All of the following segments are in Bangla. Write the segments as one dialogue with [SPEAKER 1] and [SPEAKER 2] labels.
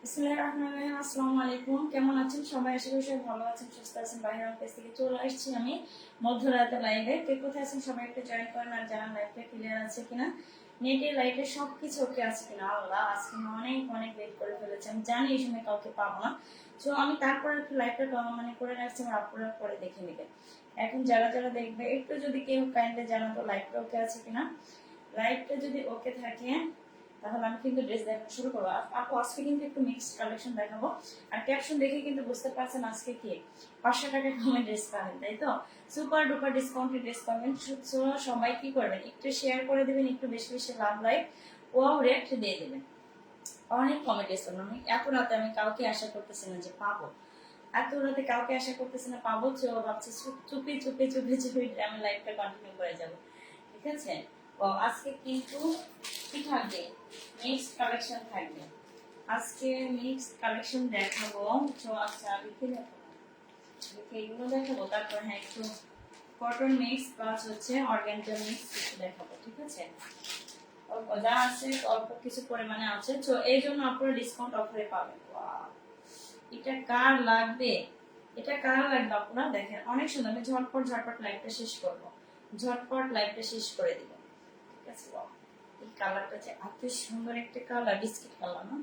[SPEAKER 1] বিসমিল্লাহির রহমানির রহিম। আসসালামু আলাইকুম। কেমন আছেন সবাই? আশা করি সবাই ভালো আছেন, সুস্থ আছেন। বাইরের অফিস থেকে চলে আসছি আমি মধ্যরাতে লাইভে। কে কোথায় আছেন সবাই একটু জয়েন করেন আর জানান লাইভটা ক্লিয়ার আছে কিনা, নেটে লাইটে সবকিছু ওকে আছে কিনা। আল্লাহ, আজকে আমি অনেক অনেক লেট করে ফেলেছি। আমি জানি এই সময় কাউকে পাবো না, তো আমি তারপরে একটু লাইভটা মানে করে রাখছি, আমার আপুরা পরে দেখে নেবে। এখন যারা যারা দেখবে একটু যদি কেউ কাইন্ডলি জানাতো লাইভটা ওকে আছে কিনা। লাইভটা যদি ওকে থাকে তাহলে আমি কিন্তু ড্রেস দেখানো শুরু করবো। আপু আজকে কিন্তু একটু মিক্সড কালেকশন দেখাবো। আর ক্যাপশন দেখে কিন্তু বুঝতে পারছেন আজকে কি 500 টাকা কমে ড্রেস পাবেন, তাই তো? সুপার ডুপার ডিসকাউন্টে ড্রেস পাবেন। সবাই কি করবেন, একটু শেয়ার করে দেবেন, একটু বেশি বেশি লাভ লাইক ও রেট দিয়ে দেবেন। অনেক কমে ড্রেস পাবেন। আমি এত রাতে আমি কাউকে আশা করতেছি না যে পাবো, এত রাতে কাউকে আশা করতেছি না পাবো, যে ও ভাবছে চুপি চুপি চুপি চুপি আমি লাইফটা কন্টিনিউ করে যাবো। ঠিক আছে? ও আজকে কিন্তু কি থাকবে, মিক্সড কালেকশন থাকবে। আজকে মিক্সড কালেকশন দেখাবো। তো আচ্ছা লিখে দেখাবো, লিখে এগুলো দেখাবো। তারপর হ্যাঁ একটু কটন মিক্স প্লাস হচ্ছে অর্গানজা মিক্স একটু দেখাবো। ঠিক আছে? অল্প যা আছে অল্প কিছু পরিমাণে আছে, তো এই জন্য আপনারা ডিসকাউন্ট অফারে পাবেন। ওয়াও, এটা কার লাগবে, এটা কার লাগবে আপনারা দেখেন, অনেক সুন্দর। আমি ঝটপট ঝটপট লাইভটা শেষ করব, ঝটপট লাইভটা শেষ করে দিব। ঠিক আছে? এই কালারটা যে এত সুন্দর একটা কালার, বিস্কিট কালার না,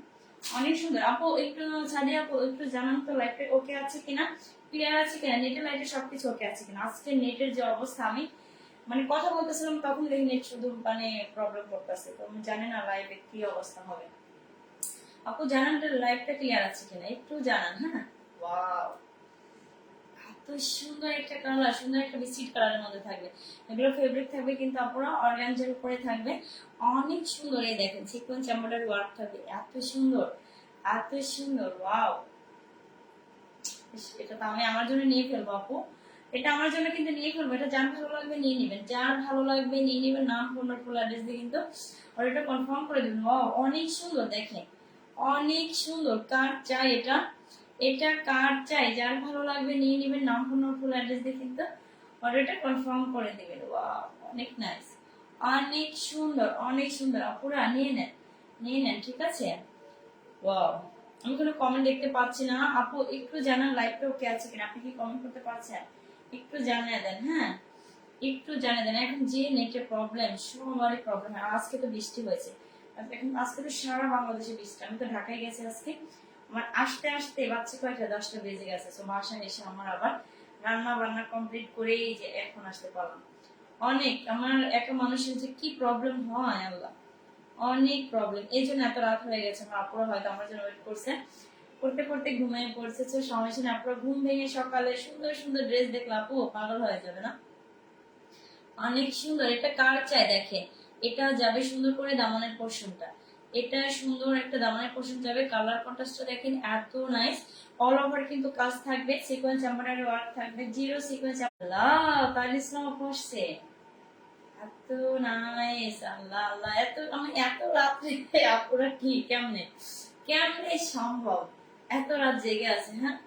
[SPEAKER 1] অনেক সুন্দর। আপু একটু সাদিয়া আপু একটু জানান তো লাইভটা ওকে আছে কিনা, ক্লিয়ার আছে কিনা, নেটের লাইটে সবকিছু ওকে আছে কিনা। আজকে নেটের যে অবস্থা, আমি মানে কথা বলতেছিলাম তখন দেখি নেট শুধু মানে প্রবলেম করতেছে, তো আমি জানি না লাইভে কি অবস্থা হবে। আপু জানান লাইভটা ক্লিয়ার আছে কিনা, একটু জানান। হ্যাঁ, ওয়াও, এত সুন্দর একটা কালার, সুন্দর একটা বিস্কিট কালারের মধ্যে থাকবে। এগুলো ফেব্রিক থাকবে কিন্তু আপনারা অর্গানজার উপরে থাকবে। অনেক সুন্দর। এই দেখেন সিকোয়েন্স এমব্রয়ডারি ওয়ার্ক থাকবে, এত সুন্দর, এত সুন্দর। ওয়াও, এটা তো আমি আমার জন্য নিয়ে ফেলবো আপু, এটা আমার জন্য কিন্তু নিয়ে ফেলবো। এটা যার ভালো লাগবে নিয়ে নেবেন, যার ভালো লাগবে নিয়ে নেবেন। নাম ফোন ফুল অ্যাড্রেস দিয়ে কিন্তু অর্ডারটা কনফার্ম করে দেবেন। ওয়াও, অনেক সুন্দর দেখেন, অনেক সুন্দর। কার চাই এটা, এটা কার চাই, যার ভালো লাগবে নিয়ে নেবেন। নাম ফোন ফুল অ্যাড্রেস দিয়ে কিন্তু অর্ডারটা কনফার্ম করে দেবেন। ওয়াও, অনেক নাইস, অনেক সুন্দর, অনেক সুন্দর। আপুরা নিয়ে নেন, নিয়ে নেন। ঠিক আছে? ওয়াও, আমি কোনো কমেন্ট দেখতে পাচ্ছি না। আপু একটু জানান লাইভটা ওকে আছে কিনা। আপনি কি কমেন্ট করতে পারছেন? একটু জানিয়ে দেন। হ্যাঁ, একটু জানিয়ে দেন। এখন যে নেটের প্রবলেম, সবারই প্রবলেম। আজকে তো বৃষ্টি হয়েছে, এখন আজকে তো সারা বাংলাদেশে বৃষ্টি। আমি তো ঢাকায় গেছি আজকে, আমার আসতে আসতে বাচ্চা কয়টা 10টা বেজে গেছে। তো বাসায় এসে আমার আবার রান্না বান্না কমপ্লিট করেই যে এখন আসতে পারলাম। অনেক আমার একা মানুষের যে কি প্রবলেম হয় আল্লাহ, অনেক প্রবলেম। এই জন্য এত রাত হয়ে গেছে। আমার আপুরা হয়তো আমার জন্য ওয়েট করছে, করতে করতে ঘুমিয়ে পড়ছে। তো সমস্যা নেই, আপুরা ঘুম ভেঙে সকালে সুন্দর সুন্দর ড্রেস দেখলে আপু পাগল হয়ে যাবে না? অনেক সুন্দর। এটা কার চাই দেখে, এটা যাবে সুন্দর করে দামানের পোর্শনটা, এটা সুন্দর একটা দামানের পোর্শন যাবে। কালার কন্ট্রাস্টটা দেখেন এত নাইস। অল ওভার কিন্তু কাজ থাকবে, সিকোয়েন্স এমব্রয়ডারি ওয়ার্ক থাকবে, জিরো সিকোয়েন্স। আল্লাহ, তাহলে ইসলাম আপু আসছে, এত নাইস। আল্লাহ আল্লাহ, এত আমি এত রাত্রে আপুরা কি কেমনে, কেমনে সম্ভব এত রাত জেগে আছে? হ্যাঁ,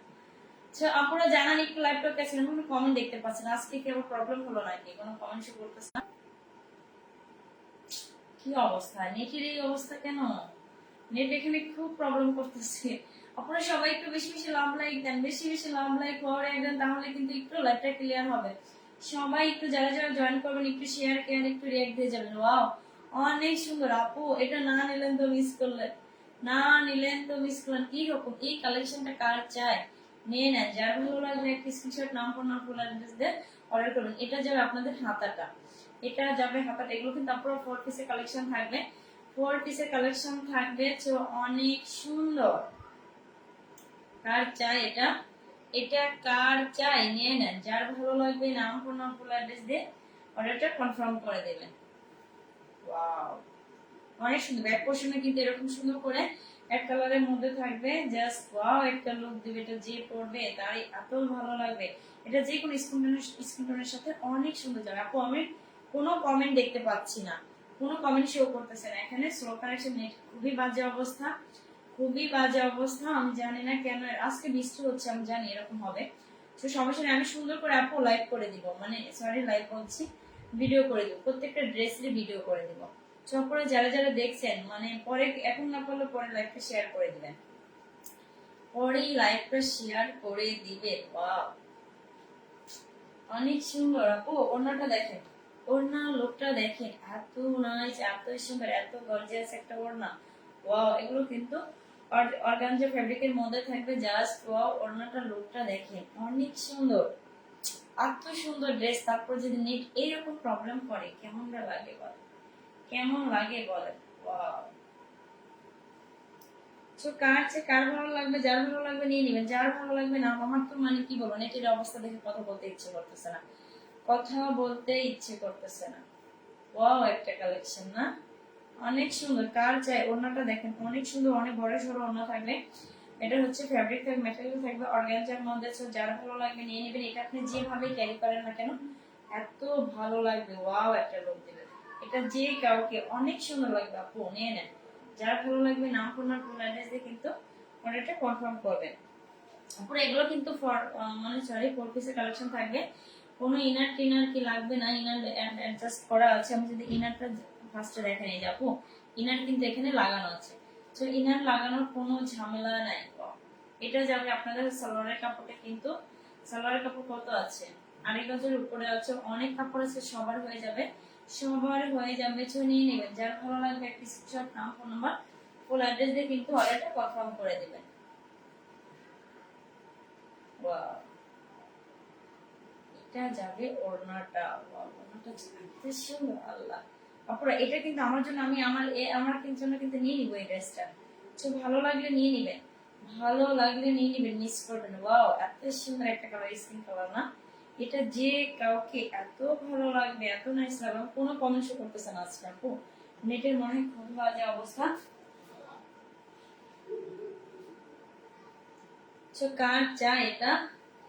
[SPEAKER 1] আচ্ছা আপুরা জানান একটু লাইভটা কেমন। কোনো কমেন্ট দেখতে পাচ্ছেন, আজকে কি আবার প্রবলেম হলো নাকি? কোনো কমেন্ট শো করতেছে না, কি অবস্থা নেটের? এই অবস্থা কেন? নেট এখানে খুব প্রবলেম করতেছে। আপনারা সবাই একটু বেশি বেশি লাভ লাইক দেন, বেশি বেশি লাভ লাইক পরে দেন, তাহলে কিন্তু একটু লাইভটা ক্লিয়ার হবে। সবাই একটু যারা যারা জয়েন করবেন একটু শেয়ার কেয়ার একটু রিঅ্যাক্ট দিয়ে যাবেন। ওয়াও, অনেক সুন্দর। আপু এটা না নিলেন তো মিস করলেন, না নিলেন তো মিস করলেন। কি রকম এই কালেকশনটা কার চাই, নিয়ে নেন। যার ভালো লাগবে একটা স্ক্রিনশট নাম ফোন নাম্বার অ্যাড্রেস দিয়ে অর্ডার করবেন। এটা যাবে আপনাদের হাতাটা, এটা যাবে হাতাটা। এগুলো কিন্তু আপনার 4 পিসের কালেকশন থাকবে, 4 পিসের কালেকশন থাকবে। তো অনেক সুন্দর। কার চাই এটা, এটা কার চাই নিয়ে নেন। যার ভালো লাগবে নাম ফোন নাম্বার অ্যাড্রেস দিয়ে অর্ডারটা কনফার্ম করে দেবেন। ওয়াও, অনেক সুন্দর। ব্যাক পোর্শনে কিন্তু এরকম সুন্দর করে এক কালারের মধ্যে থাকবে। জাস্ট ওয়াও, একটা লুক দিবে। এটা যে পরবে তারই এত ভালো লাগবে। এটা যে কোনো স্কিন টোনের সাথে অনেক সুন্দর যাবে। আপু আমি কোনো কমেন্ট দেখতে পাচ্ছি না, কোনো কমেন্ট শো করতেছে না এখানে। স্লো কানেকশন, নেট খুবই বাজে অবস্থা, খুবই বাজে অবস্থা। আমি জানি না কেন আজকে বৃষ্টি হচ্ছে, আমি জানি এরকম হবে। তো সমস্যা নেই, আমি সুন্দর করে আপু লাইভ করে দিব, মানে সরি লাইভ বলছি, ভিডিও করে দিব। প্রত্যেকটা ড্রেসের ভিডিও করে দিব। সব করে যারা যারা দেখছেন মানে পরে এখন না করলে পরে লাইভটা শেয়ার করে দিবেন। পরেই লাইভটা শেয়ার করে দিবে। ওয়াও, অনেক সুন্দর আপু। ওড়নাটা দেখেন, ওড়নার লোকটা দেখেন, এত নাইস, এত সুন্দর, এত গর্জিয়াস একটা ওড়না। ওয়াও, এগুলো কিন্তু অর্গানজা ফেব্রিকের মধ্যে থাকবে। জাস্ট ওয়াও, ওড়নাটার লোকটা দেখেন, অনেক সুন্দর, এত সুন্দর ড্রেস। তারপর যদি নেট এইরকম প্রবলেম করে কেমন লাগে বলে, কেমন লাগে বলে। ওয়াও, তো কার ভালো লাগবে, যার ভালো লাগবে নিয়ে নেবেন, যার ভালো লাগবে না। আমার তো মানে কি বলবো, নেটের অবস্থা দেখে কথা বলতে ইচ্ছে করতেছে না, কথা বলতে ইচ্ছে করতেছে না। ওয়াও, একটা কালেকশন না, অনেক সুন্দর। কার চাই, ওড়নাটা দেখেন, অনেক সুন্দর, অনেক বড় সড়ো ওড়না থাকবে। এটা হচ্ছে ফ্যাব্রিক থাকবে, ম্যাটেরিয়াল থাকবে অর্গানজার মধ্যে। সো যার ভালো লাগবে নিয়ে নেবেন। এটা আপনি যেভাবে ক্যারি করেন না কেন এত ভালো লাগবে। ওয়াও, একটা লুক দিবে, এটা যে কাউকে অনেক সুন্দর লাগবে। আপু নিয়ে নেন, যার ভালো লাগবে নাম ফোনার ফুল অ্যাড্রেস দিয়ে কিন্তু অর্ডারটা কনফার্ম করবেন। পুরো এগুলো কিন্তু মানে সরি 4 পিসের কালেকশন থাকবে। কোনো ইনার টিনার কি লাগবে না, ইনার অ্যাডজাস্ট করা আছে। আমি যদি ইনারটা ফার্স্টে দেখে নিই, আপু ইনার কিন্তু এখানে লাগানো আছে। তো ইনার লাগানোর কোনো ঝামেলা নাই। এটা যাবে আপনাদের সালোয়ারের কাপড়টা, কিন্তু সালোয়ারের কাপড় কত আছে, 2.5 গজের উপরে আছে, অনেক কাপড় আছে, সবার হয়ে যাবে, সবার হয়ে যাবে। তো নিয়ে নেবেন, যার ভালো লাগবে একটি স্ক্রিনশট, নাম ফোন নাম্বার ফুল অ্যাড্রেস দিয়ে কিন্তু অর্ডারটা কনফার্ম করে দিবেন। ওয়াও, এটা যাবে ওড়নাটা। ওয়াও, ওড়নাটা এত সুন্দর, আল্লাহ। আপনারা এটা কিন্তু আমার জন্য, আমি আমার জন্য কিন্তু নিয়ে নিব এই ড্রেসটা। তো ভালো লাগলে নিয়ে নিবেন, ভালো লাগলে নিয়ে নিবেন, মিস করবেন। ওয়াও, এত সুন্দর একটা কালার, স্কিন কালার না, এটা যে কাউকে এত ভালো লাগবে, এত নাইস লাগবে। কোনো কমেন্টও করতেছে না আজকে আপু, নেটের মনে হয় খুব বাজে অবস্থা। তো কার চাই এটা,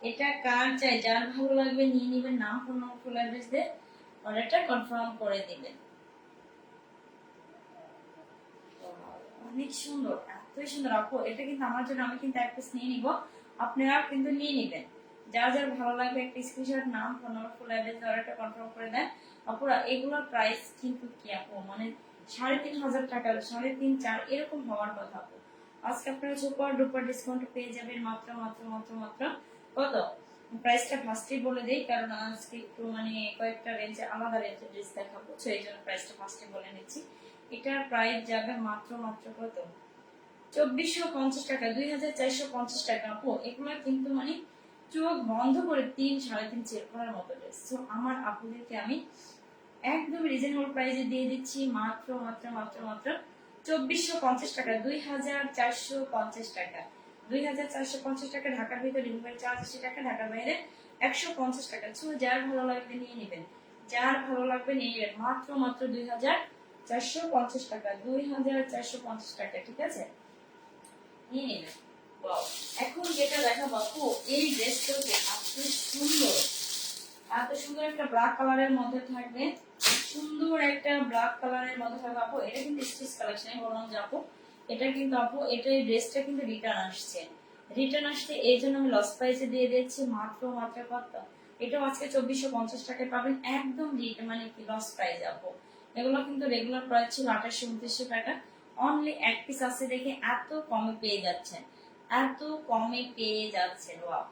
[SPEAKER 1] এটা কার চাই, যার ভালো লাগবে নিয়ে নিবেন, নাম ফোন নাম্বার ফুল অ্যাড্রেস দিয়ে অর্ডারটা কনফার্ম করে দিবেন। অনেক সুন্দর, এতই সুন্দর আপু। এটা কিন্তু আমার জন্য, আমি কিন্তু এক পিস নিয়ে নিব, আপনারা কিন্তু নিয়ে নিবেন। যার যার ভালো লাগবে একটা স্ক্রিনশট, নাম ফোন নাম্বার ফুল অ্যাড্রেস দিয়ে অর্ডারটা কনফার্ম করে দেন। আপুরা এগুলোর প্রাইস কিন্তু কি আপু, মানে 3,500 টাকা, 3.5 4 এরকম হওয়ার কথা আপু। আজকে আপনারা সুপার ডুপার ডিসকাউন্ট পেয়ে যাবেন মাত্র মাত্র মাত্র মাত্র কত, প্রাইসটা ফার্স্টেই বলে দেই, কারণ আজকে একটু মানে কয়েকটা রেঞ্জে আলাদা রেঞ্জের ড্রেস দেখাবো, তো এই জন্য প্রাইসটা ফার্স্টে বলে নিচ্ছি। এটার প্রাইস যাবে মাত্র মাত্র কত, 2,450 টাকা, 2,450 টাকা আপু। এগুলো কিন্তু মানে চোখ বন্ধ করে 3 3.5 চেক করার মতো ড্রেস। তো আমার আপুদেরকে আমি একদম রিজনেবল প্রাইসে দিয়ে দিচ্ছি, মাত্র মাত্র মাত্র মাত্র 2,450 টাকা, 2,450 টাকা, 2,450 টাকা। ঢাকার ভিতরে ডেলিভারি চার্জ 80 টাকা, ঢাকার বাইরে 150 টাকা। তো যার ভালো লাগবে নিয়ে নেবেন, যার ভালো লাগবে নিয়ে নেবেন, মাত্র মাত্র 2,450 টাকা, 2,450 টাকা, ঠিক আছে, নিয়ে নেবেন। Wow, এখন যেটা দেখাবো আপু, এই ড্রেসটা এত সুন্দর, এত সুন্দর একটা ব্ল্যাক কালারের মধ্যে থাকবে, সুন্দর একটা ব্ল্যাক কালারের মধ্যে থাকবে আপু। এটা কিন্তু স্টিচ কালেকশন, বললাম যে আপু এটা কিন্তু আপু, এটা এই ড্রেসটা কিন্তু রিটার্ন আসছে, রিটার্ন আসছে, এই জন্য আমি লস প্রাইসে দিয়ে দিচ্ছি মাত্র মাত্র কত, এটাও আজকে 2,450 টাকায় পাবেন, একদম মানে কি লস প্রাইস আপু। এগুলো কিন্তু রেগুলার প্রাইস ছিল 2,800 টাকা, অনলি এক পিস আছে দেখে এত কমে পেয়ে যাচ্ছেন, এত কমে পেয়ে যাচ্ছেন। ওয়াও,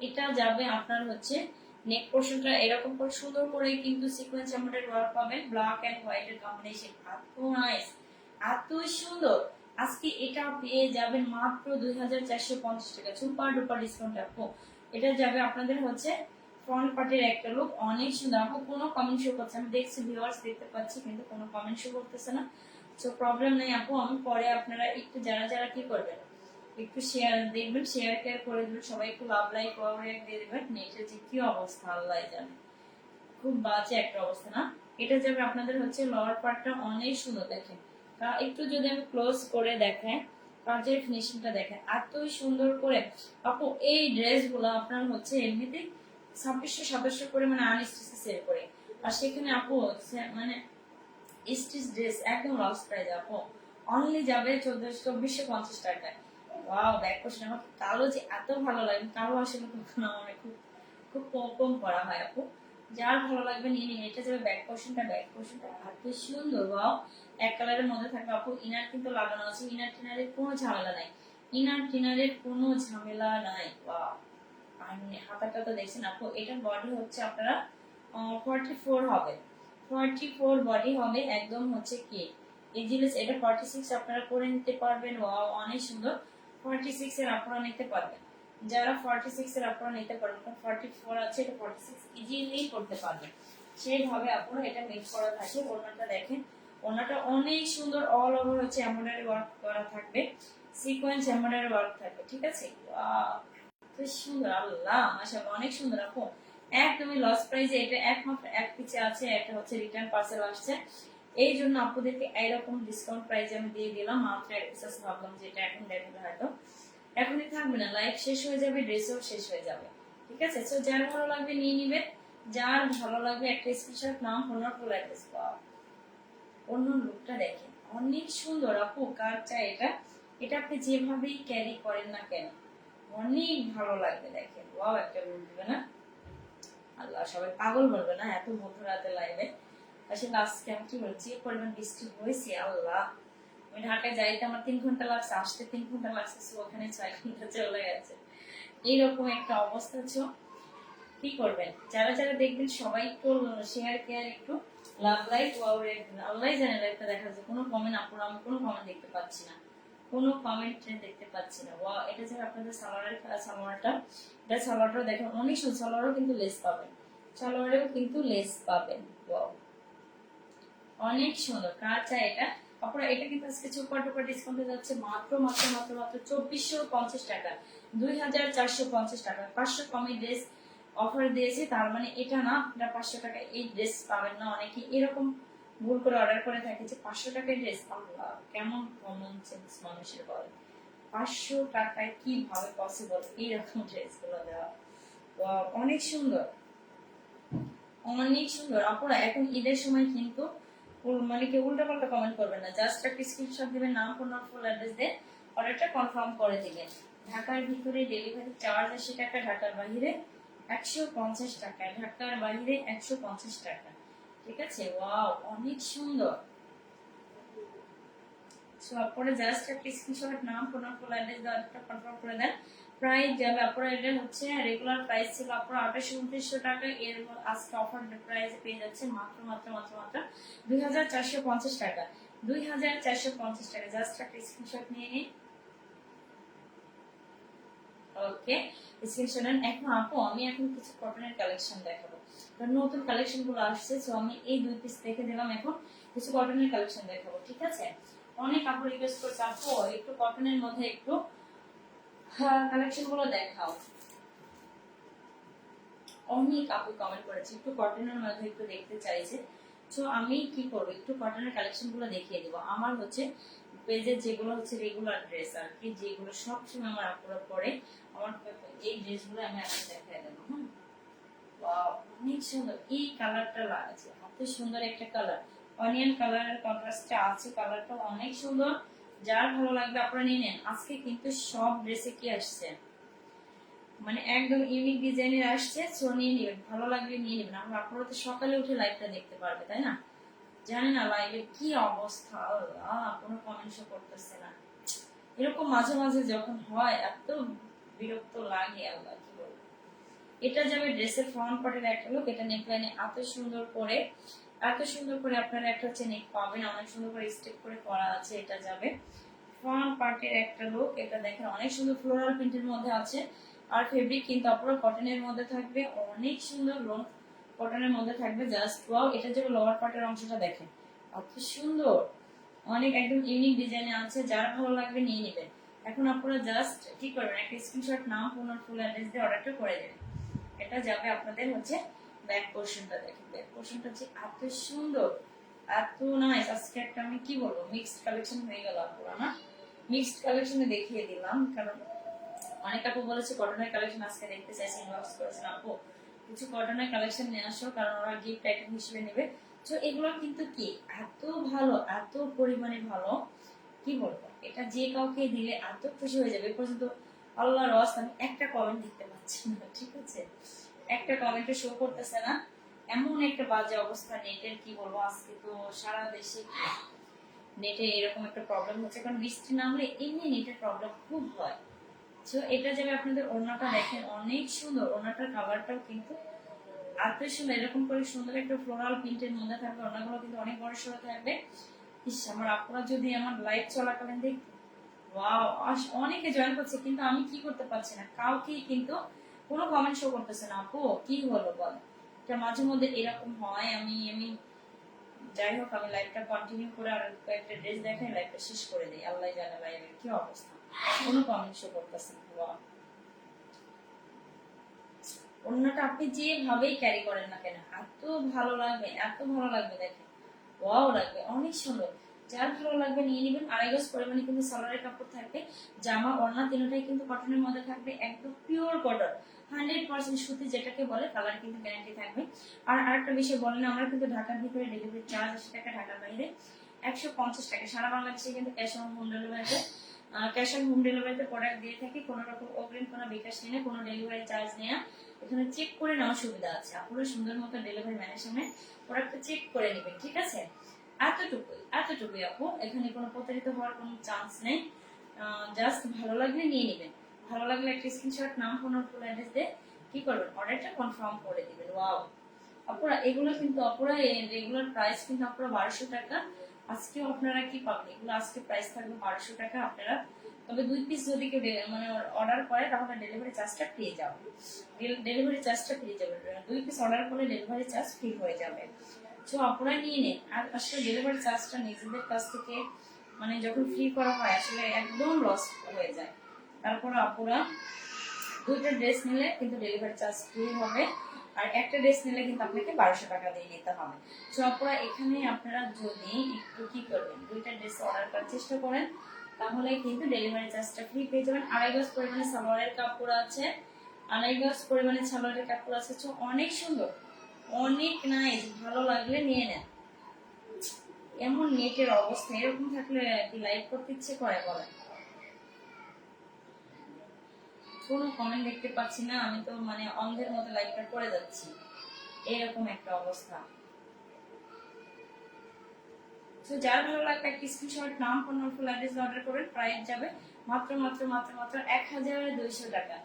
[SPEAKER 1] এটা যাবে আপনার হচ্ছে নেক পোর্শনটা এরকম করে সুন্দর করে কিন্তু সিকোয়েন্স এমব্রয়ডারি ওয়ার্ক পাবেন, ব্ল্যাক এন্ড হোয়াইট এর কম্বিনেশন, এত নাইস, এত সুন্দর। আজকে এটা পেয়ে যাবেন মাত্র 2,450 টাকা, সুপার ডুপার ডিসকাউন্ট আপু। এটা যাবে আপনাদের হচ্ছে ফ্রন্ট পার্টের একটা লুক, অনেক সুন্দর আপু। কোনো কমেন্ট শো করছে, আমি দেখছি ভিউয়ার্স দেখতে পাচ্ছি, কিন্তু কোনো কমেন্ট শো করতেছে না। সো প্রবলেম নেই আপু, আমি পরে আপনারা একটু যারা যারা কি করবেন, একটু শেয়ার দেখবেন, শেয়ার টেয়ার করে দেবেন, সবাই একটু লাভ লাইক করে দিয়ে দেবেন। নেটের যে কি অবস্থা আল্লাহ জানে, খুব বাজে একটা অবস্থা না। এটা যাবে আপনাদের হচ্ছে লোয়ার পার্টটা, অনেক সুন্দর দেখেন, একটু যদি আমি ক্লোজ করে দেখাই, কাজের ফিনিশিংটা দেখেন এতই সুন্দর করে আপু। এই ড্রেসগুলো আপনার হচ্ছে এমনিতে 2,600 করে মানে আনস্টিচে সেল করে, আর সেখানে আপু মানে স্টিচ ড্রেস একদম লস প্রাইস আপু, অনলি যাবে 2,450 টাকায়। ওয়াও, ব্যাক পোর্শন আমার কালো যে এত ভালো লাগে, কালো আসলে কখনো আমার খুব খুব কম কম করা হয় আপু। যার ভালো লাগবে নিয়ে নিন। এটা যাবে ব্যাক পোর্শনটা, ব্যাক পোর্শনটা এত সুন্দর। ওয়াও, এক কালারের মধ্যে থাকবে আপু। ইনার কিন্তু লাগানো আছে, ইনার টিনারের কোনো ঝামেলা নাই। ইনার টিনারের কোনো ঝামেলা নাই। ওয়াও, আমি হাতাটা তো দেখছেন আপু, এটার বডি হচ্ছে আপনারা 44 হবে, 44 বডি হবে একদম হচ্ছে কি ইজিলি। এটা 46 আপনারা করে নিতে পারবেন। ওয়াও, অনেক সুন্দর। 46 এর আপনারা নিতে পারবেন, যারা 46 এর আপনারা নিতে পারবেন, কারণ 44 আছে, এটা 46 ইজিলি করতে পারবেন। সেইভাবে আপনারা এটা মেক করা থাকে। ওড়নাটা দেখেন, ওড়নাটা অনেক সুন্দর, অল ওভার হচ্ছে এমব্রয়ডারি ওয়ার্ক করা থাকবে, সিকোয়েন্স এমব্রয়ডারি ওয়ার্ক থাকবে, ঠিক আছে। ওয়াও, বেশ সুন্দর, আল্লাহ মাশাআল্লাহ, অনেক সুন্দর আপু। একদমই লস প্রাইসে, এটা একমাত্র এক পিছে আছে, একটা হচ্ছে রিটার্ন পার্সেল আসছে, এই জন্য আপনাদেরকে এইরকম ডিসকাউন্ট প্রাইসে আমি দিয়ে দিলাম। মাত্র এক পিস আছে, ভাবলাম যে এটা এখন দেখবে হয়তো এখনই থাকবে না, লাইভ শেষ হয়ে যাবে, ড্রেসও শেষ হয়ে যাবে, ঠিক আছে। সো যার ভালো লাগবে নিয়ে নিবে, যার ভালো লাগবে একটা স্ক্রিনশট, নাম, ফোন নাম্বার, ফুল অ্যাড্রেস। অন্য লুকটা দেখেন, অনেক সুন্দর আপু। কার চাই এটা, এটা আপনি যেভাবেই ক্যারি করেন না কেন অনেক ভালো লাগবে। দেখেন, ওয়াও, একটা লুক দিবে না, আল্লাহ সবাই পাগল বলবে না এত মধ্যরাতে লাইভে। আসলে আজকে আমি কি বলছি, পরিমাণ বৃষ্টি হয়েছে, আল্লাহ। আমি ঢাকায় যাইতে আমার 3 ঘন্টা লাগছে, আসতে 3 ঘন্টা লাগছে, ওখানে 6 ঘন্টা চলে গেছে। এইরকম একটা অবস্থা ছিল, কি করবেন। যারা যারা দেখবেন সবাই একটু শেয়ার কেয়ার, একটু লাভ লাইক ওয়াও রেট, আল্লাহ জানে লাইভটা দেখা যাচ্ছে। কোনো কমেন্ট আপুর, আমি কোনো কমেন্ট দেখতে পাচ্ছি না, কোনো কমেন্ট দেখতে পাচ্ছি না। ওয়াও, এটা যে আপনাদের সালোয়ারের সালোয়ারটা, এটা সালোয়ারটা দেখেন অনেক সুন্দর, সালোয়ারও কিন্তু লেস পাবেন, সালোয়ারেও কিন্তু লেস পাবেন। ওয়াও, অনেক সুন্দর। কার চাই এটা আপনারা, এটা কিন্তু আজকে সুপার ডুপার ডিসকাউন্টে যাচ্ছে মাত্র মাত্র মাত্র মাত্র 2450 টাকা, 2450 টাকা। 500 কমে ড্রেস অফার দিয়েছে, তার মানে এটা না আপনারা 500 টাকা এই ড্রেস পাবেন না। অনেকে এরকম ভুল করে অর্ডার করে থাকে যে 500 টাকায় ড্রেস, আল্লাহ কেমন কমন সেন্স মানুষের বলে, 500 টাকায় কিভাবে পসিবল এইরকম ড্রেস গুলো দেওয়া। অনেক সুন্দর, অনেক সুন্দর আপুরা। এখন ঈদের সময় কিন্তু মানে কেউ উল্টা পাল্টা কমেন্ট করবেন না, জাস্ট একটা স্ক্রিনশট দিবেন, নাম, ফোন নাম্বার, ফুল অ্যাড্রেস দিয়ে অর্ডারটা কনফার্ম করে দিবেন। ঢাকার ভিতরে ডেলিভারি চার্জ 80 টাকা, ঢাকার বাইরে 150 টাকা, ঢাকার বাইরে 150 টাকা, ঠিক আছে। ওয়াও, অনেক সুন্দর। সো আপনারা জাস্ট একটা স্ক্রিনশট, নাম, ফোন নাম্বার, ফুল অ্যাড্রেস দিয়ে অর্ডারটা কনফার্ম করে দেন। প্রাইস যাবে আপনারা, এটা হচ্ছে রেগুলার প্রাইস ছিল আপনারা 2829 টাকা, এর আজকে অফার প্রাইসে পেয়ে যাচ্ছে মাত্র মাত্র মাত্র মাত্র 2450 টাকা, 2450 টাকা। জাস্ট একটা স্ক্রিনশট নিয়ে নিন। ওকে, স্ক্রিনশট নেন। এখন আপু আমি এখন কিছু কটনের কালেকশন দেখাবো, কারণ নতুন কালেকশন গুলো আসছে। সো আমি এই 2 পিস দেখে দিলাম, এখন কিছু কটনের কালেকশন দেখাবো, ঠিক আছে। অনেক আপু রিকোয়েস্ট করছে, আপু একটু কটনের মধ্যে একটু কালেকশন গুলো দেখাও। অনেক আপু কমেন্ট করেছে একটু কটনের মধ্যে একটু দেখতে চাইছে। তো আমি কি করবো, একটু কটনের কালেকশন গুলো দেখিয়ে দিব। আমার হচ্ছে পেজে যেগুলো হচ্ছে রেগুলার ড্রেস আর কি, যেগুলো সবসময় আমার আপুরা পরে, আমার এই ড্রেসগুলো আমি আপনাকে দেখাই দেবো। হ্যাঁ, ওয়াও, অনেক সুন্দর। এই কালারটা লাগছে, এত সুন্দর একটা কালার, অনিয়ন কালারের কন্ট্রাস্টে আছে, কালারটা অনেক সুন্দর। যার ভালো লাগবে আপনারা নিয়ে নেন। আজকে কিন্তু সব ড্রেসে কি আসছে, মানে একদম ইউনিক ডিজাইনের আসছে। সো নিয়ে নেবেন, ভালো লাগলে নিয়ে নেবেন। আমরা আপনারা তো সকালে উঠে লাইভটা দেখতে পারবে, তাই না। জানি না লাইভে কি অবস্থা, কোনো কমেন্টও করতেছে না। এরকম মাঝে মাঝে যখন হয় এত বিরক্ত লাগে, আল্লাহ কি বলবো। এটা যাবে ড্রেসের ফ্রন্ট পার্টের একটা লুক, এটা নেকলাইনে এত সুন্দর করে, এত সুন্দর করে আপনারা একটা হচ্ছে নেক পাবেন, অনেক সুন্দর করে স্টেপ করে করা আছে। এটা যাবে ফ্রন্ট পার্টের একটা লুক, এটা দেখেন অনেক সুন্দর ফ্লোরাল প্রিন্টের মধ্যে আছে। আর ফেব্রিক কিন্তু আপনারা কটনের মধ্যে থাকবে, অনেক সুন্দর লং কটনের মধ্যে থাকবে। জাস্ট ওয়াও, এটা যে লোয়ার পার্টের অংশটা দেখেন কত সুন্দর, অনেক একদম ইউনিক ডিজাইনে আছে। যার ভালো লাগবে নিয়ে নেবেন। এখন আপনারা জাস্ট কি করবেন, একটা স্ক্রিনশট, নাম, ফোন আর ফুল অ্যাড্রেস দিয়ে অর্ডারটা করে দেবেন। এটা যাবে আপনাদের হচ্ছে ব্যাক পোর্শনটা, দেখেন ব্যাক পোর্শনটা হচ্ছে এত সুন্দর, এত নাইস। আজকে একটা আমি কি বলবো মিক্সড কালেকশন হয়ে গেল পুরো না, মিক্সড কালেকশনে দেখিয়ে দিলাম। কারণ অনেক আপু বলেছে কটনের কালেকশন আজকে দেখতে চাইছে, ইনবক্স করেছেন আপু কিছু কটনের কালেকশন নিয়ে আসো, কারণ ওরা গিফট আইটেম হিসেবে নেবে। তো এগুলো কিন্তু কি এত ভালো, এত পরিমাণে ভালো, কি বলবো, এটা যে কাউকে দিলে এত খুশি হয়ে যাবে। এ পর্যন্ত আল্লাহর ওয়াস্তে আমি একটা কমেন্ট দিতে পারছি না, ঠিক আছে, একটা কমেন্টও শো করতেছে না। এমন একটা বাজে অবস্থা নেটের, কি বলবো। আজকে তো সারা দেশে নেটে এরকম একটা প্রবলেম হচ্ছে, কারণ বৃষ্টি নামলে এমনি নেটের প্রবলেম খুব হয়। তো এটা যাবে আপনাদের ওড়নাটা দেখেন অনেক সুন্দর, ওড়নাটার কালারটাও কিন্তু এত সুন্দর, এরকম করে সুন্দর একটা ফ্লোরাল প্রিন্টের মধ্যে থাকবে। ওড়নাগুলো কিন্তু অনেক বড় সড়ো থাকবে। ইস, আমার আপনারা যদি আমার লাইভ চলাকালীন দেখ, ওয়াও, অনেকে জয়েন করছে কিন্তু আমি কি করতে পারছি না, কাউকেই কিন্তু কোনো কমেন্ট শো করতেছে না। আপু কি হলো বল, এটা মাঝে মধ্যে এরকম হয়। আমি আমি যাই হোক, আমি লাইভটা কন্টিনিউ করে আর কয়েকটা ড্রেস দেখাই, লাইভটা শেষ করে দিই। আল্লাহ জানে লাইভের কি অবস্থা, কোনো কমেন্ট শো করতেছে না। ওয়াও, অন্যটা আপনি যেভাবেই ক্যারি করেন না কেন এত ভালো লাগবে, এত ভালো লাগবে দেখেন, ওয়াও লাগবে, অনেক সুন্দর। যার ভালো লাগবে নিয়ে নেবেন। 2.5 গজ পরিমাণে কিন্তু সালোয়ারের কাপড় থাকবে, জামা ওড়না তিনটাই কিন্তু কটনের মধ্যে থাকবে, একদম পিওর কটন, 100% সুতি যেটাকে বলে। কালার কিন্তু গ্যারান্টি থাকবে। আর আরেকটা বিষয় বলেন, আমরা কিন্তু ঢাকার ভিতরে ডেলিভারি চার্জ 80 টাকা, ঢাকার বাইরে 150 টাকা। সারা বাংলাদেশে কিন্তু ক্যাশ অন হোম ডেলিভারিতে প্রোডাক্ট দিয়ে থাকি। কোনো রকম অগ্রিম কোনো বিকাশ নেই না, কোনো ডেলিভারি চার্জ নেই না। এখানে চেক করে নেওয়ার সুবিধা আছে, আপনারা সুন্দর মতো ডেলিভারি ম্যানের সামনে প্রোডাক্টটা চেক করে নেবেন, ঠিক আছে? এতটুকুই আপু, এখানে কোনো প্রতারিত হওয়ার কোনো চান্স নেই। জাস্ট ভালো লাগলে নিয়ে নেবেন। ভালো লাগলে একটা স্ক্রিনশট, নাম, ফোন, ফুল অ্যাড্রেস দিয়ে কি করবেন, অর্ডারটা কনফার্ম করে দিবেন। ওয়াও আপুরা, এগুলো কিন্তু আপুরা রেগুলার প্রাইস কিন্তু আপুরা 1200 টাকা। আজকেও আপনারা কি পাবেন, এগুলো আজকে প্রাইস থাকবে 1200 টাকা। আপনারা তবে 2 পিস যদি কেউ মানে অর্ডার করে তাহলে ডেলিভারি চার্জটা পেয়ে যাবে। 2 পিস অর্ডার করলে ডেলিভারি চার্জ ফ্রি হয়ে যাবে। তো আপনারা নিয়ে নেন। আর আসলে ডেলিভারি চার্জটা নিজেদের কাছ থেকে মানে যখন ফ্রি করা হয় আসলে একদম লস হয়ে যায়। তারপর আপুরা 2টা ড্রেস নিলে কিন্তু ডেলিভারি চার্জ ফ্রি হবে, আর একটা ড্রেস নিলে কিন্তু আপনাকে 1200 টাকা দিয়ে নিতে হবে। তো আপুরা, এখানে আপনারা যদি একটু কি করবেন, 2টা ড্রেস অর্ডার করার চেষ্টা করেন তাহলে কিন্তু ডেলিভারি চার্জটা ফ্রি পেয়ে যাবেন। 2.5 গজ পরিমাণে সালোয়ারের কাপড় আছে, 2.5 গজ পরিমাণে সালোয়ারের কাপড় আছে। তো অনেক সুন্দর, অনেক নাইস, ভালো লাগলে নিয়ে নেন। এমন নেটের অবস্থা, এরকম থাকলে কি লাইভ করতে ইচ্ছে করে বলেন? কোনো কমেন্ট দেখতে পাচ্ছি না, আমি তো মানে অন্ধের মতো লাইভটা করে যাচ্ছি, এরকম একটা অবস্থা। তো যার ভালো লাগবে একটা স্ক্রিনশট, নাম, ফোন, ফুল অ্যাড্রেস অর্ডার করবেন। প্রাইস যাবে মাত্র মাত্র মাত্র মাত্র 1200 টাকা।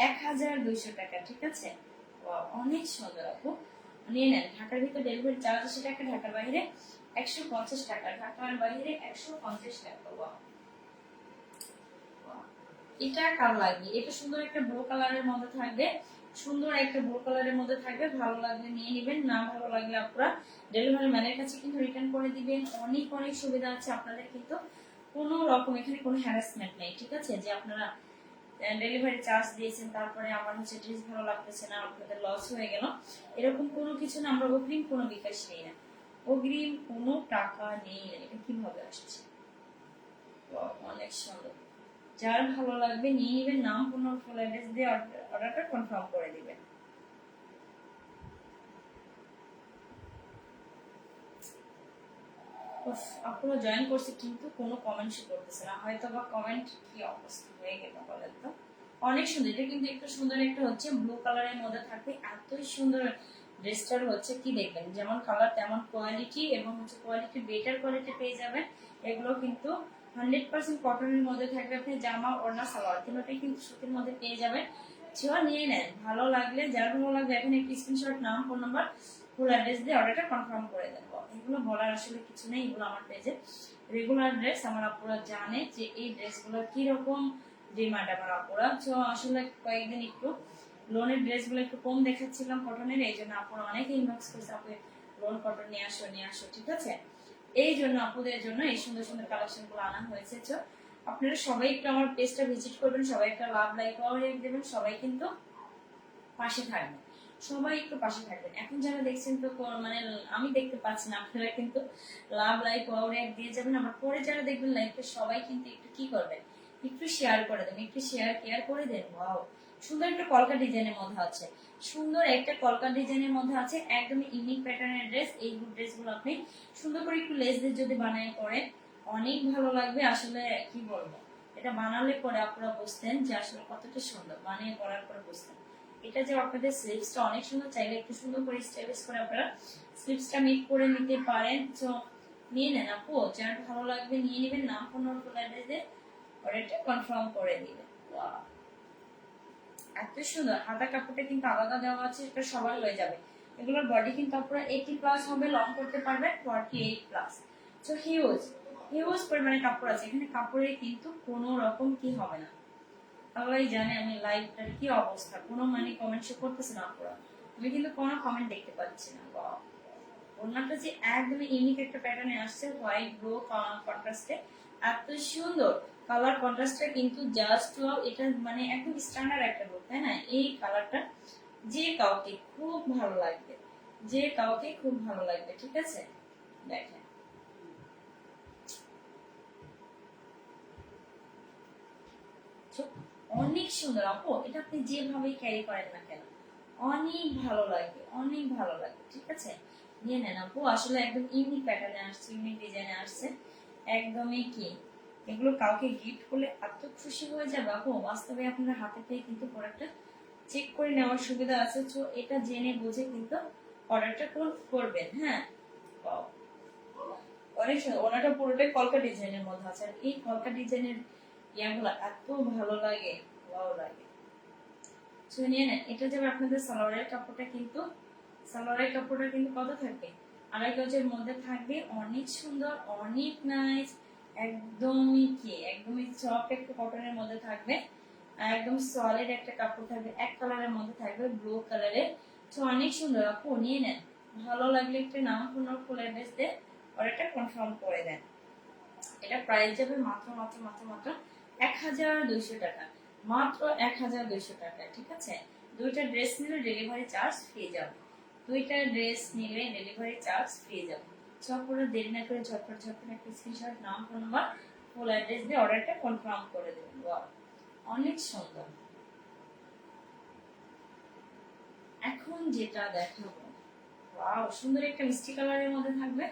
[SPEAKER 1] 1200 টাকা, ঠিক আছে? অনেক সুন্দর আপু, নিয়ে নেন। ঢাকার ভিতরে ডেলিভারি চার্জ 80 টাকা, ঢাকার বাইরে 150 টাকা, ঢাকার বাইরে 150 টাকা। এটা কার লাগবে, এটা সুন্দর একটা ব্লু কালারের মধ্যে থাকবে, সুন্দর একটা ব্লু কালারের মধ্যে থাকবে। ভালো লাগলে নিয়ে নেবেন, না ভালো লাগলে আপনারা ডেলিভারি ম্যানের কাছে কিন্তু রিটার্ন করে দিবেন। অনেক অনেক সুবিধা আছে আপনাদের, কিন্তু কোনো রকম এখানে কোনো হ্যারাসমেন্ট নেই, ঠিক আছে? যে আপনারা ডেলিভারি চার্জ দিয়েছেন তারপরে আমার হচ্ছে ড্রেস ভালো লাগতেছে না, আপনাদের লস হয়ে গেল, এরকম কোনো কিছু না। আমরা অগ্রিম কোনো বিকাশ নেই না, অগ্রিম কোনো টাকা নেই না। এটা কিভাবে আসছে, অনেক সুন্দর। যার ভালো লাগবে নিয়ে নেবেন, নাম, ফোন, ফুল অ্যাড্রেস দিয়ে অর্ডারটা কনফার্ম করে দিবেন। আপনারা জয়েন করছে কিন্তু কোনো কমেন্ট শো করতেছে না, হয়তো বা কমেন্ট কি অবস্থা হয়ে গেল বলেন তো। অনেক সুন্দর, এটা কিন্তু একটু সুন্দর একটা হচ্ছে ব্লু কালারের মধ্যে থাকবে। এতই সুন্দর ড্রেসটার হচ্ছে কি দেখবেন, যেমন কালার তেমন কোয়ালিটি, এবং হচ্ছে কোয়ালিটি বেটার কোয়ালিটি পেয়ে যাবেন। এগুলো কিন্তু 100% কটনের মধ্যে থাকবে। আপনি জামা, ওড়না, সালোয়ার তিনটাই কিন্তু সুতির মধ্যে পেয়ে যাবেন। নিয়ে নেন, ভালো লাগলে, যার ভালো লাগবে এখানে একটি স্ক্রিনশট, নাম, ফোন নাম্বার, ফুল অ্যাড্রেস দিয়ে অর্ডারটা কনফার্ম করে দেন। এগুলো বলার আসলে কিছু নেই, এগুলো আমার পেজে রেগুলার ড্রেস। আমার আপুরা জানে যে এই ড্রেসগুলো কি রকম ডিমান্ড আমার আপুরা। তো আসলে কয়েকদিন একটু লোনের ড্রেসগুলো একটু কম দেখাচ্ছিলাম কটনের, এই জন্য আপুরা অনেকে ইনবক্স করছে, আপু লোন কটন নিয়ে আসো, ঠিক আছে? এই জন্য আপুদের জন্য এই সুন্দর সুন্দর কালেকশন গুলো আনা হয়েছে। তো আপনারা সবাই একটু আমার পেজটা ভিজিট করবেন, সবাই একটা লাভ, লাইক, দেবেন, সবাই কিন্তু পাশে থাকবেন, সবাই একটু পাশে থাকবেন। এখন যারা দেখছেন তো মানে আমি দেখতে পাচ্ছি না, আপনারা কিন্তু লাভ, লাইক, দিয়ে যাবেন। আমার পরে যারা দেখবেন লাইভটা, সবাই কিন্তু একটু কি করবেন, একটু শেয়ার করে দেন, একটু কেয়ার করে দেন। ওয়াও, সুন্দর একটা কলকা ডিজাইনের মধ্যে আছে, সুন্দর একটা কলকা ডিজাইনের মধ্যে আছে, একদম ইউনিক প্যাটার্নের ড্রেস। এই ড্রেসগুলো আপনি সুন্দর করে একটু লেস দিয়ে যদি বানায় পরেন অনেক ভালো লাগবে। আসলে কি বলবো, এটা বানালে পরে আপনারা বুঝতেন যে আসলে কতটা সুন্দর, বানিয়ে পরার পরে বুঝতেন। এটা যে আপনাদের স্লিভসটা অনেক সুন্দর, চাইলে একটু সুন্দর করে স্টাইলিশ করে আপনারা স্লিভসটা মেক করে নিতে পারেন। তো নিয়ে নেন আপু, যার ভালো লাগবে নিয়ে নেবেন, নাম ফোন নম্বর ফুল অ্যাড্রেস দিয়ে অর্ডারটা কনফার্ম করে দিবেন। ওয়াও, এত সুন্দর। হাতা কাপড়টা কিন্তু আলাদা দেওয়া আছে, এটা সবার হয়ে যাবে। এগুলোর বডি কিন্তু আপনারা 80 প্লাস হবে, লং করতে পারবেন 48 প্লাস। সো হিউজ হিউজ পরিমাণে কাপড় আছে এখানে, কাপড়ে কিন্তু কোনো রকম কি হবে না। আল্লাহই জানে আমি লাইভটার কি অবস্থা, কোনো মানে কমেন্ট শো করতেছে না আপনারা, আমি কিন্তু কোনো কমেন্ট দেখতে পাচ্ছি না। ওয়াও, ওনাটা যে একদম ইউনিক একটা প্যাটার্নে আসছে, হোয়াইট ব্লু কন্ট্রাস্টে, এত সুন্দর কালার কন্ট্রাস্টটা কিন্তু জাস্ট ওয়াও। এটা মানে একদম স্ট্যান্ডার্ড একটা লুক, তাই না? এই কালারটা যে কাউকে খুব ভালো লাগবে, যে কাউকে খুব ভালো লাগবে, ঠিক আছে? দেখেন অনেক সুন্দর আপু, এটা আপনি যেভাবে ক্যারি করেন না কেন অনেক ভালো লাগবে, অনেক ভালো লাগবে, ঠিক আছে? নিয়ে নেন আপু, আসলে একদম ইউনিক প্যাটার্নে আসছে, ইউনিক ডিজাইনে আসছে, একদমই কি এগুলো কাউকে গিফট করলে এত খুশি হয়ে যাবে আপু, বাস্তবে আপনার হাতে পেয়ে কিন্তু প্রোডাক্টটা চেক করে নেওয়ার সুবিধা আছে। তো এটা জেনে বুঝে কিন্তু অর্ডারটা করবেন। হ্যাঁ, অনেক সুন্দর। ওনাটা পুরোটাই কলকা ডিজাইনের মধ্যে আছে, আর এই কলকা ডিজাইনের ইয়াগুলো এত ভালো লাগে, ভালো লাগে। নিয়ে নেন, এটা যাবে আপনাদের সালোয়ারের কাপড়টা কিন্তু, সালোয়ারের কাপড়টা কিন্তু কত থাকবে? 2.5 গজের মধ্যে থাকবে, অনেক সুন্দর, অনেক নাইস, একদমই কি একদমই সফট একটা কটনের মধ্যে থাকবে, একদম সলিড একটা কাপড় থাকবে, এক কালারের মধ্যে থাকবে, ব্লু কালারের। তো অনেক সুন্দর আপু, নিয়ে নেন। ভালো লাগলে একটু নাম ফোন ফুল অ্যাড্রেস দিয়ে অর্ডারটা কনফার্ম করে দেন। এটা প্রাইস যাবে মাত্র মাত্র মাত্র মাত্র 1200 টাকা, মাত্র 1200 টাকা, ঠিক আছে? দুইটা ড্রেস নিলে ডেলিভারি চার্জ ফ্রি যাবে, দুইটা ড্রেস নিলে ডেলিভারি চার্জ ফ্রি যাবে। সবগুলো দেরি না করে ঝটপট ঝটপট একটা স্ক্রিনশট, নাম ফোন নাম্বার ফুল অ্যাড্রেস দিয়ে অর্ডারটা কনফার্ম করে দেবেন। ওয়াও, অনেক সুন্দর। এখন যেটা দেখাবো, ওয়াও, সুন্দর একটা মিষ্টি কালারের মধ্যে থাকবে,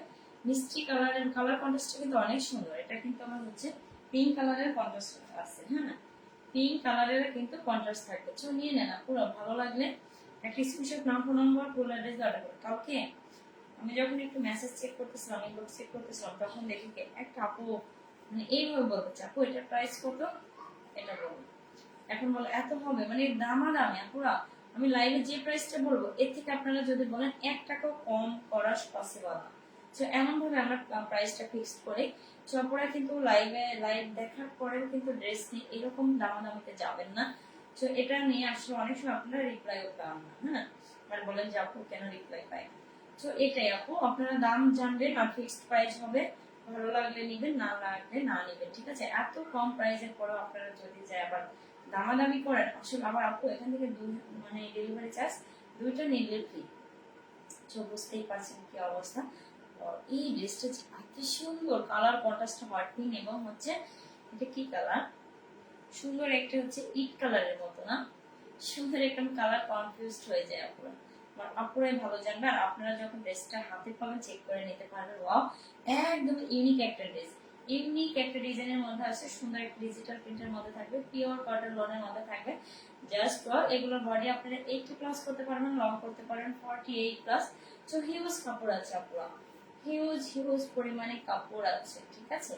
[SPEAKER 1] মিষ্টি কালারের কালার কন্ট্রাস্টটা কিন্তু অনেক সুন্দর। এটা কিন্তু আমার হচ্ছে পিঙ্ক কালারের কন্ট্রাস্ট আছে, হ্যাঁ, পিঙ্ক কালারের কিন্তু কন্ট্রাস্ট থাকবে। তো নিয়ে নেন, পুরো ভালো লাগলে একটা স্ক্রিনশট, নাম ফোন নম্বর ফুল অ্যাড্রেস অর্ডার করুন। কালকে আমি যখন একটু মেসেজ চেক করতেছিলাম, ইনবক্স চেক করতেছিলাম, তখন দেখি একটা আপু মানে এইভাবে বলতে, আপু এটার প্রাইস কত, এটা বলবো। এখন বলে এত হবে, মানে দামাদামি আপুরা। আমি লাইভে যে প্রাইসটা বলবো এর থেকে আপনারা যদি বলেন 1 টাকাও কম করা পসিবল না। তো এমন ভাবে আমরা প্রাইসটা ফিক্সড করি। তো আপনারা কিন্তু লাইভ দেখার পরেও কিন্তু ড্রেস নিয়ে এরকম দামাদামিতে যাবেন না। তো এটা নিয়ে আসলে অনেক সময় আপনারা রিপ্লাইও পান না, হ্যাঁ, মানে বলেন যে আপু কেন রিপ্লাই পাই না। তো এটাই আপু, আপনারা দাম জানবেন আর ফিক্সড প্রাইস হবে, ভালো লাগলে নিবেন, না লাগলে না নিবেন, ঠিক আছে? এত কম প্রাইসের পরেও আপনারা যদি যায় আবার দামাদামি করেন, আসলে আবার আপু এখান থেকে মানে ডেলিভারি চার্জ দুইটা নিলে ফ্রি। তো বুঝতেই পারছেন কি অবস্থা। এই ড্রেসটা এত সুন্দর, কালার কন্ট্রাস্ট হোয়াইট এবং হচ্ছে এটা কি কালার, সুন্দর একটা হচ্ছে ইট কালারের মতো না, সুন্দর একটা কালার কনফিউজড হয়ে যায় আপুরা। আপুরাই ভালো জানবে, আর আপনারা যখন ড্রেসটা হাতে পাবেন চেক করে নিতে পারবেন। ওয়াও, একদম ইউনিক একটা ড্রেস, ইউনিক একটা ডিজাইনের মধ্যে আছে, সুন্দর একটা ডিজিটাল প্রিন্টের মধ্যে থাকবে, পিওর কটন লনের মধ্যে থাকবে। জাস্ট ওয়াও, এগুলোর বডি আপনারা 80 প্লাস করতে পারবেন, লং করতে পারবেন 48 প্লাস। তো হিউজ কাপড় আছে আপুরা, হিউজ হিউজ পরিমাণে কাপড় আছে, ঠিক আছে?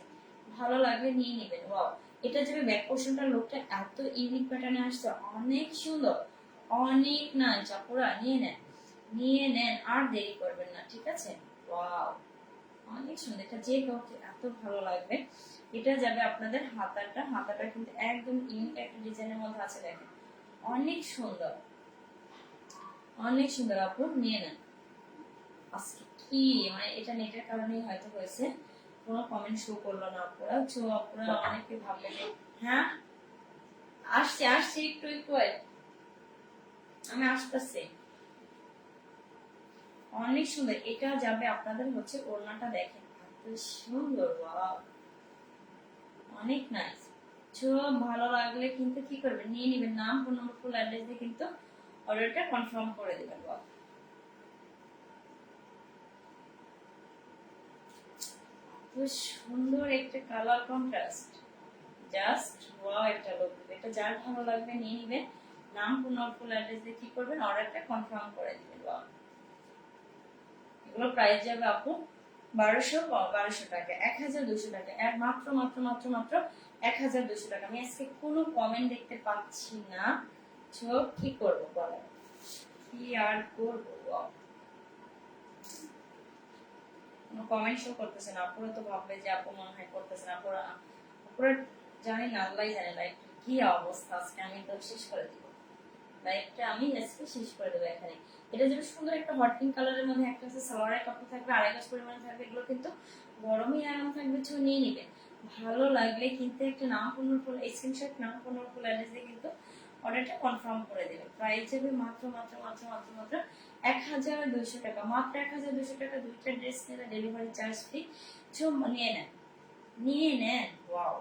[SPEAKER 1] ভালো লাগলে নিয়ে নেবেন। ওয়াও, এটা যে ব্যাক পোর্শনটার লুকটা এত ইউনিক প্যাটার্নে আসছে, অনেক সুন্দর, অনেক নাইস। আপুরা নিয়ে নেন, নিয়ে নেন, আর দেরি করবেন না, ঠিক আছে? ওয়াও, অনেক সুন্দর, এটা যে কাউকে এত ভালো লাগবে। এটা যাবে আপনাদের হাতাটা, হাতাটা কিন্তু একদম ইউনিক একটা ডিজাইনের মধ্যে আছে, দেখেন অনেক সুন্দর, অনেক সুন্দর। আপু নিয়ে নেন। আজকে কি মানে এটা নেটের কারণেই হয়তো হয়েছে, কোনো কমেন্ট শো করলো না আপুরা। তো আপনারা অনেকে ভাবলেন, হ্যাঁ আসছে আসছে, একটু একটু আমি আসতেছি। অনেক সুন্দর, এটা যাবে আপনাদের হচ্ছে ওড়নাটা, দেখেন এত সুন্দর, ওয়াও, অনেক নাইস। তো ভালো লাগলে কিন্তু কি করবেন, নিয়ে নেবেন, নাম ফোন নম্বর ফুল অ্যাড্রেস দিয়ে কিন্তু অর্ডারটা কনফার্ম করে দেবেন। ওয়াও, এত সুন্দর একটা কালার কন্ট্রাস্ট, জাস্ট ওয়াও একটা লুক। এটা যার ভালো লাগবে নিয়ে নেবেন, নাম ফোন নম্বর ফুল অ্যাড্রেস দিয়ে কি করবেন, অর্ডারটা কনফার্ম করে দিবেন। ওয়াও, এগুলো প্রাইস যাবে আপু 1200 টাকা, 1200 টাকা, এক মাত্র মাত্র মাত্র মাত্র 1200 টাকা। আমি আজকে কোনো কমেন্ট দেখতে পাচ্ছি না, চোখ কি করবো বলেন, কি আর করবো, কোনো কমেন্ট শো করতেছে না। আপুরা তো ভাববে যে আপু মনে হয় করতেছে না, আপুরা আপুরা জানি না, আল্লাহ জানে লাইফ কি অবস্থা। আজকে আমি তো শেষ করে দিব লাইফটা, আমি আজকে শেষ করে দেবো এখানে। এটা যেটা সুন্দর একটা হট পিঙ্ক কালারের মধ্যে একটা হচ্ছে সালোয়ারের কাপড় থাকবে, আড়াই গজ পরিমাণে থাকবে। এগুলো কিন্তু গরমই আরাম থাকবে, নিয়ে নিবে। ভালো লাগলে কিন্তু একটা নাম 15 ফুল স্ক্রিনশট, নাম 15 ফুল অ্যাড্রেস দিয়ে কিন্তু অর্ডারটা কনফার্ম করে দেবে। প্রাইস যাবে মাত্র মাত্র মাত্র মাত্র মাত্র 1200 টাকা, মাত্র 1200 টাকা। দুইটা ড্রেস নিলে ডেলিভারি চার্জ ফ্রি। নিয়ে নেন, নিয়ে নেন। ওয়াও,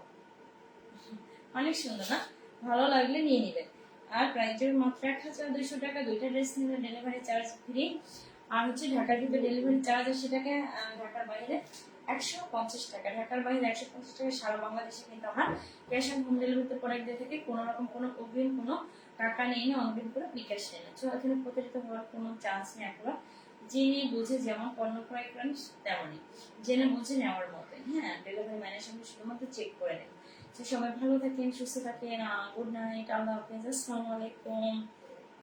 [SPEAKER 1] অনেক সুন্দর না? ভালো লাগলে নিয়ে নিবেন। আর প্রাইস মাত্র 1200 টাকা, দুইটা ড্রেস নিলে ডেলিভারি চার্জ ফ্রি। আর হচ্ছে ঢাকার ভিতরে ডেলিভারি চার্জ আছে সেটাকে, ঢাকার বাইরে 150 টাকা, ঢাকার বাইরে 150 টাকা। সারা বাংলাদেশে কিন্তু আমরা ক্যাশ অন হোম ডেলিভারিতে প্রোডাক্ট দিয়ে থাকি, কোনো রকম কোনো অগ্রিম কোনো টাকা নেই না, অগ্রিম করে বিকাশ নেই না। তো এখানে প্রতারিত হওয়ার কোনো চান্স নেই। আপনারা জেনে বুঝে যেমন পণ্য ক্রয় করেন তেমনই জেনে বুঝে নেওয়ার মতো। হ্যাঁ, ডেলিভারি ম্যানের সঙ্গে শুধুমাত্র চেক করে নেন। সবাই ভালো থাকেন, সুস্থ থাকেন। গুড নাইট, আল্লাহ হাফেজ, আসসালামু আলাইকুম।